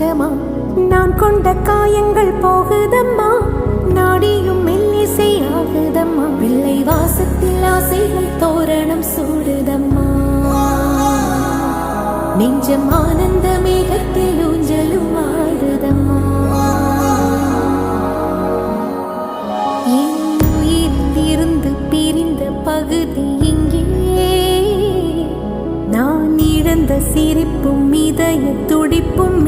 கொஞ்சமா நான் கொண்ட காயங்கள் போகுதம்மா, நாடியும் மெல்லிசை ஆகுதம்மா, வெள்ளை வாசத்தில் ஆசைகள் தோரணம் சூடுதம்மா, நெஞ்சம் ஆனந்த மேகத்தில் ஊஞ்சலும் ஆடுதம்மா. என் உயிரிலிருந்து பிரிந்த பகுதி இங்கே, நான் இழந்த சிரிப்பும் இதய துடிப்பும்